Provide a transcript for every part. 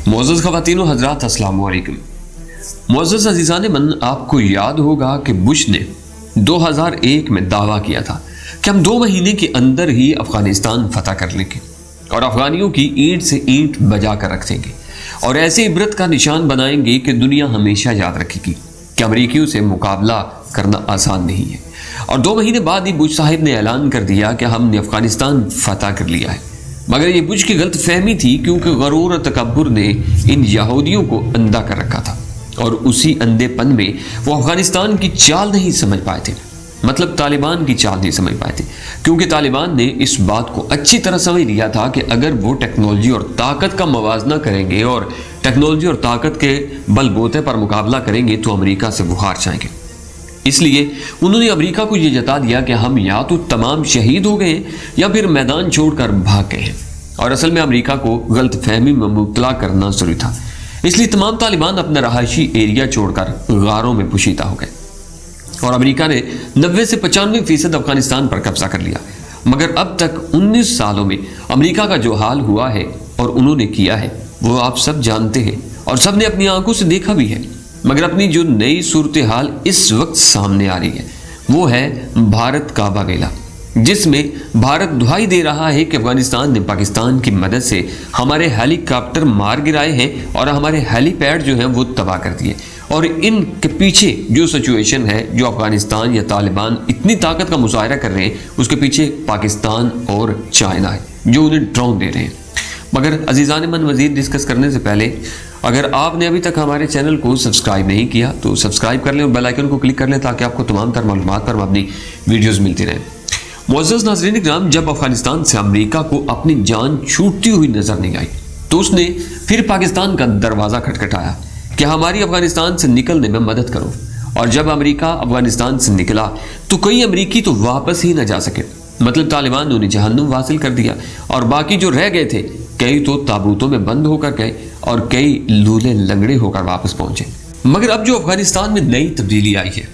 معزز خواتین و حضرات السلام علیکم۔ معزز عزیزان من، آپ کو یاد ہوگا کہ بش نے 2001 میں دعویٰ کیا تھا کہ ہم 2 مہینے کے اندر ہی افغانستان فتح کر لیں گے اور افغانیوں کی اینٹ سے اینٹ بجا کر رکھ دیں گے اور ایسے عبرت کا نشان بنائیں گے کہ دنیا ہمیشہ یاد رکھے گی کہ امریکیوں سے مقابلہ کرنا آسان نہیں ہے۔ اور 2 مہینے بعد ہی بش صاحب نے اعلان کر دیا کہ ہم نے افغانستان فتح کر لیا ہے، مگر یہ بش کی غلط فہمی تھی کیونکہ غرور اور تکبر نے ان یہودیوں کو اندھا کر رکھا تھا اور اسی اندھے پن میں وہ افغانستان کی چال نہیں سمجھ پائے تھے، مطلب طالبان کی چال نہیں سمجھ پائے تھے، کیونکہ طالبان نے اس بات کو اچھی طرح سمجھ لیا تھا کہ اگر وہ ٹیکنالوجی اور طاقت کا موازنہ کریں گے اور ٹیکنالوجی اور طاقت کے بل بوتے پر مقابلہ کریں گے تو امریکہ سے وہ ہار جائیں گے۔ اس لیے انہوں نے امریکہ کو یہ جتا دیا کہ ہم یا تو تمام شہید ہو گئے ہیں یا پھر میدان چھوڑ کر بھاگ گئے ہیں، اور اصل میں امریکہ کو غلط فہمی میں مبتلا کرنا ضروری تھا۔ اس لیے تمام طالبان اپنا رہائشی ایریا چھوڑ کر غاروں میں پوشیدہ ہو گئے اور امریکہ نے 90 سے 95% افغانستان پر قبضہ کر لیا۔ مگر اب تک 19 سالوں میں امریکہ کا جو حال ہوا ہے اور انہوں نے کیا ہے وہ آپ سب جانتے ہیں اور سب نے اپنی آنکھوں سے دیکھا بھی ہے، مگر اپنی جو نئی صورتحال اس وقت سامنے آ رہی ہے وہ ہے بھارت کا باغیلا، جس میں بھارت دہائی دے رہا ہے کہ افغانستان نے پاکستان کی مدد سے ہمارے ہیلی کاپٹر مار گرائے ہیں اور ہمارے ہیلی پیڈ جو ہیں وہ تباہ کر دیے، اور ان کے پیچھے جو سچویشن ہے، جو افغانستان یا طالبان اتنی طاقت کا مظاہرہ کر رہے ہیں، اس کے پیچھے پاکستان اور چائنا ہے جو انہیں ڈرون دے رہے ہیں۔ مگر عزیزان من، مزید ڈسکس کرنے سے پہلے اگر آپ نے ابھی تک ہمارے چینل کو سبسکرائب نہیں کیا تو سبسکرائب کر لیں اور بیل آئیکن کو کلک کر لیں تاکہ آپ کو تمام تر معلومات پر مبنی ویڈیوز ملتی رہیں۔ معزز ناظرین اکرام، جب افغانستان سے امریکہ کو اپنی جان چھوٹتی ہوئی نظر نہیں آئی تو اس نے پھر پاکستان کا دروازہ کھٹکھٹایا کہ ہماری افغانستان سے نکلنے میں مدد کرو، اور جب امریکہ افغانستان سے نکلا تو کئی امریکی تو واپس ہی نہ جا سکے، مطلب طالبان نے انہیں جہنم واصل کر دیا، اور باقی جو رہ گئے تھے کئی تو تابوتوں میں بند ہو کر گئے اور کئی لولے لنگڑے ہو کر واپس پہنچے۔ مگر اب جو افغانستان میں نئی تبدیلی آئی ہے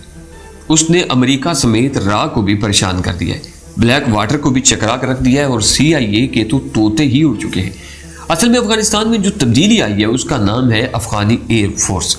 اس نے امریکہ سمیت راہ کو بھی پریشان کر دیا ہے، بلیک واٹر کو بھی چکرا کر رکھ دیا ہے اور CIA کے تو طوطے ہی اڑ چکے ہیں۔ اصل میں افغانستان میں جو تبدیلی آئی ہے اس کا نام ہے افغانی ایئر فورس۔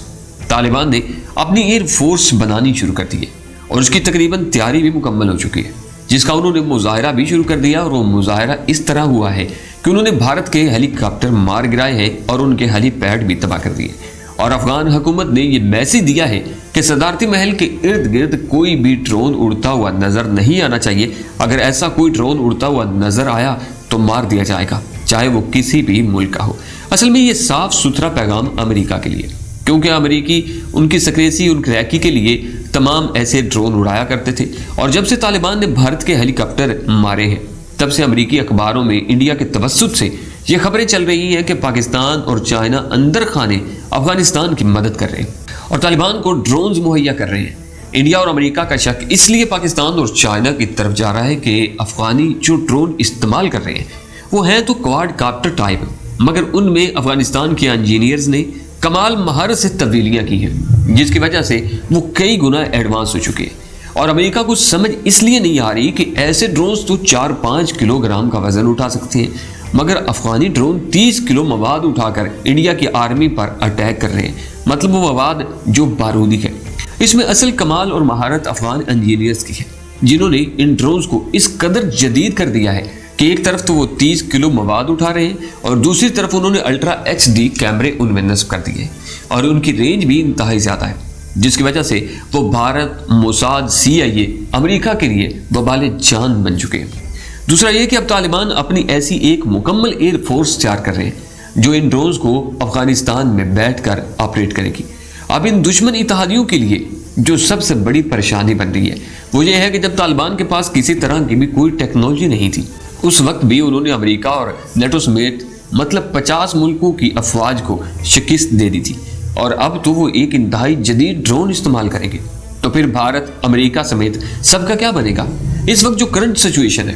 طالبان نے اپنی ایئر فورس بنانی شروع کر دی ہے اور اس کی تقریباً تیاری بھی مکمل ہو چکی ہے، جس کا انہوں نے مظاہرہ بھی شروع کر دیا، اور وہ مظاہرہ اس طرح ہوا ہے کہ انہوں نے بھارت کے ہیلی کاپٹر مار گرائے ہیں اور ان کے ہیلی پیڈ بھی تباہ کر دیے، اور افغان حکومت نے یہ میسج دیا ہے کہ صدارتی محل کے ارد گرد کوئی بھی ڈرون اڑتا ہوا نظر نہیں آنا چاہیے، اگر ایسا کوئی ڈرون اڑتا ہوا نظر آیا تو مار دیا جائے گا، چاہے وہ کسی بھی ملک کا ہو۔ اصل میں یہ صاف ستھرا پیغام امریکہ کے لیے، کیونکہ امریکی ان کی سکریسی، ان کریکی کے لیے تمام ایسے ڈرون اڑایا کرتے تھے، اور جب سے طالبان نے بھارت کے ہیلی کاپٹر مارے ہیں تب سے امریکی اخباروں میں انڈیا کے توسط سے یہ خبریں چل رہی ہیں کہ پاکستان اور چائنا اندر خانے افغانستان کی مدد کر رہے ہیں اور طالبان کو ڈرونز مہیا کر رہے ہیں۔ انڈیا اور امریکہ کا شک اس لیے پاکستان اور چائنا کی طرف جا رہا ہے کہ افغانی جو ڈرون استعمال کر رہے ہیں وہ ہیں تو کواد کاپٹر ٹائپ، مگر ان میں افغانستان کے انجینئرز نے کمال مہارت سے تبدیلیاں کی ہیں، جس کی وجہ سے وہ کئی گنا ایڈوانس ہو چکے ہیں، اور امریکہ کو سمجھ اس لیے نہیں آ رہی کہ ایسے ڈرونز تو 4-5 کلو گرام کا وزن اٹھا سکتے ہیں، مگر افغانی ڈرون 30 کلو مواد اٹھا کر انڈیا کی آرمی پر اٹیک کر رہے ہیں، مطلب وہ مواد جو بارودی ہے۔ اس میں اصل کمال اور مہارت افغان انجینئرز کی ہے، جنہوں نے ان ڈرونز کو اس قدر جدید کر دیا ہے کہ ایک طرف تو وہ 30 کلو مواد اٹھا رہے ہیں اور دوسری طرف انہوں نے الٹرا HD کیمرے ان میں نصب کر دیے، اور ان کی رینج بھی انتہائی زیادہ ہے، جس کی وجہ سے وہ بھارت، موساد، CIA، امریکہ کے لیے وبال جان بن چکے ہیں۔ دوسرا یہ کہ اب طالبان اپنی ایسی ایک مکمل ایئر فورس تیار کر رہے ہیں جو ان ڈرونز کو افغانستان میں بیٹھ کر آپریٹ کرے گی۔ اب ان دشمن اتحادیوں کے لیے جو سب سے بڑی پریشانی بن رہی ہے وہ یہ ہے کہ جب طالبان کے پاس کسی طرح کی بھی کوئی ٹیکنالوجی نہیں تھی، اس وقت بھی انہوں نے امریکہ اور نیٹو سمیت مطلب 50 ملکوں کی افواج کو شکست دے دی تھی، اور اب تو وہ ایک انتہائی جدید ڈرون استعمال کریں گے، تو پھر بھارت، امریکہ سمیت سب کا کیا بنے گا؟ اس وقت جو کرنٹ سچویشن ہے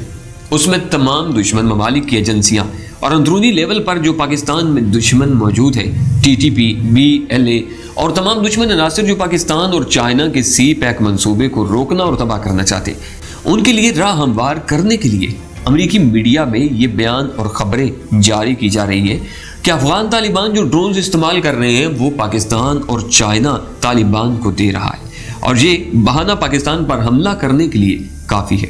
اس میں تمام دشمن ممالک کی ایجنسیاں اور اندرونی لیول پر جو پاکستان میں دشمن موجود ہیں، TTP، BLA اور تمام دشمن عناصر جو پاکستان اور چائنا کے CPEC منصوبے کو روکنا اور تباہ کرنا چاہتے ہیں، ان کے لیے راہ ہموار کرنے کے لیے امریکی میڈیا میں یہ بیان اور خبریں جاری کی جا رہی ہیں کہ افغان طالبان جو ڈرونز استعمال کر رہے ہیں وہ پاکستان اور چائنا طالبان کو دے رہا ہے، اور یہ بہانہ پاکستان پر حملہ کرنے کے لیے کافی ہے۔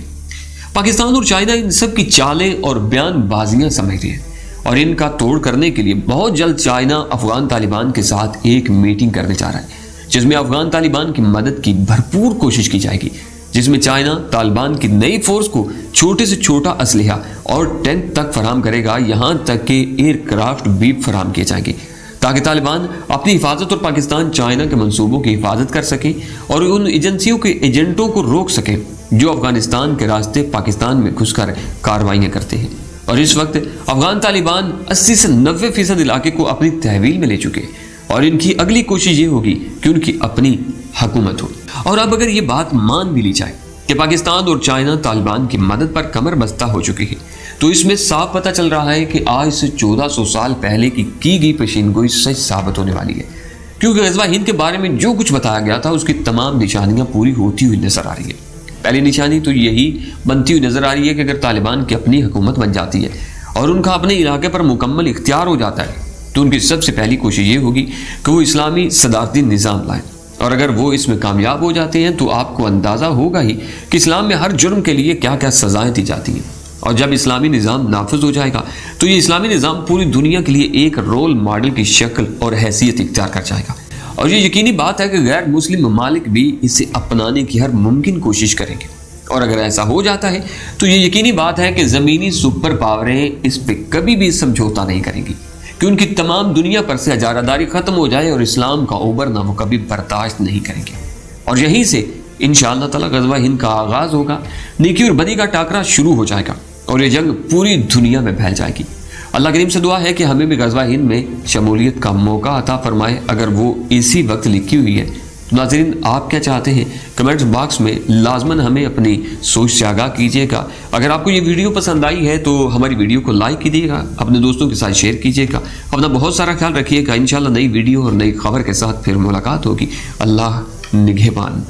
پاکستان اور چائنا ان سب کی چالیں اور بیان بازیاں سمجھ رہے ہیں، اور ان کا توڑ کرنے کے لیے بہت جلد چائنا افغان طالبان کے ساتھ ایک میٹنگ کرنے جا رہا ہے، جس میں افغان طالبان کی مدد کی بھرپور کوشش کی جائے گی، جس میں چائنا طالبان کی نئی فورس کو چھوٹے سے چھوٹا اسلحہ اور ٹینک تک فراہم کرے گا، یہاں تک کہ ایئر کرافٹ بھی فراہم کیے جائیں گے، تاکہ طالبان اپنی حفاظت اور پاکستان چائنا کے منصوبوں کی حفاظت کر سکیں اور ان ایجنسیوں کے ایجنٹوں کو روک سکیں جو افغانستان کے راستے پاکستان میں گھس کر کارروائیاں کرتے ہیں۔ اور اس وقت افغان طالبان 80 سے 90% علاقے کو اپنی تحویل میں لے چکے ہیں، اور ان کی اگلی کوشش یہ ہوگی کہ ان کی اپنی حکومت ہو۔ اور اب اگر یہ بات مان بھی لی جائے کہ پاکستان اور چائنا طالبان کی مدد پر کمر بستہ ہو چکے ہیں، تو اس میں صاف پتہ چل رہا ہے کہ آج سے 1400 سال پہلے کی گئی پیشین گوئی سچ ثابت ہونے والی ہے، کیونکہ غزوہ ہند کے بارے میں جو کچھ بتایا گیا تھا اس کی تمام نشانیاں پوری ہوتی ہوئی نظر آ رہی ہے۔ پہلی نشانی تو یہی بنتی ہوئی نظر آ رہی ہے کہ اگر طالبان کی اپنی حکومت بن جاتی ہے اور ان کا اپنے علاقے پر مکمل اختیار ہو جاتا ہے، تو ان کی سب سے پہلی کوشش یہ ہوگی کہ وہ اسلامی صدارتی نظام لائیں، اور اگر وہ اس میں کامیاب ہو جاتے ہیں تو آپ کو اندازہ ہوگا ہی کہ اسلام میں ہر جرم کے لیے کیا کیا سزائیں دی جاتی ہیں، اور جب اسلامی نظام نافذ ہو جائے گا تو یہ اسلامی نظام پوری دنیا کے لیے ایک رول ماڈل کی شکل اور حیثیت اختیار کر جائے گا، اور یہ یقینی بات ہے کہ غیر مسلم ممالک بھی اسے اپنانے کی ہر ممکن کوشش کریں گے، اور اگر ایسا ہو جاتا ہے تو یہ یقینی بات ہے کہ زمینی سپر پاوریں اس پہ کبھی بھی سمجھوتا نہیں کریں گی کہ ان کی تمام دنیا پر سے اجارہ داری ختم ہو جائے اور اسلام کا ابھرنا وہ کبھی برداشت نہیں کریں گے، اور یہیں سے انشاءاللہ تعالی غزوہ ہند کا آغاز ہوگا، نیکی اور بدی کا ٹاکرا شروع ہو جائے گا، اور یہ جنگ پوری دنیا میں پھیل جائے گی۔ اللہ کریم سے دعا ہے کہ ہمیں بھی غزوہ ہند میں شمولیت کا موقع عطا فرمائے، اگر وہ اسی وقت لکھی ہوئی ہے۔ تو ناظرین، آپ کیا چاہتے ہیں؟ کمنٹس باکس میں لازماً ہمیں اپنی سوچ سے آگاہ کیجیے گا۔ اگر آپ کو یہ ویڈیو پسند آئی ہے تو ہماری ویڈیو کو لائک کیجیے گا، اپنے دوستوں کے ساتھ شیئر کیجیے گا، اپنا بہت سارا خیال رکھیے گا۔ انشاءاللہ نئی ویڈیو اور نئی خبر کے ساتھ پھر ملاقات ہوگی۔ اللہ نگہبان۔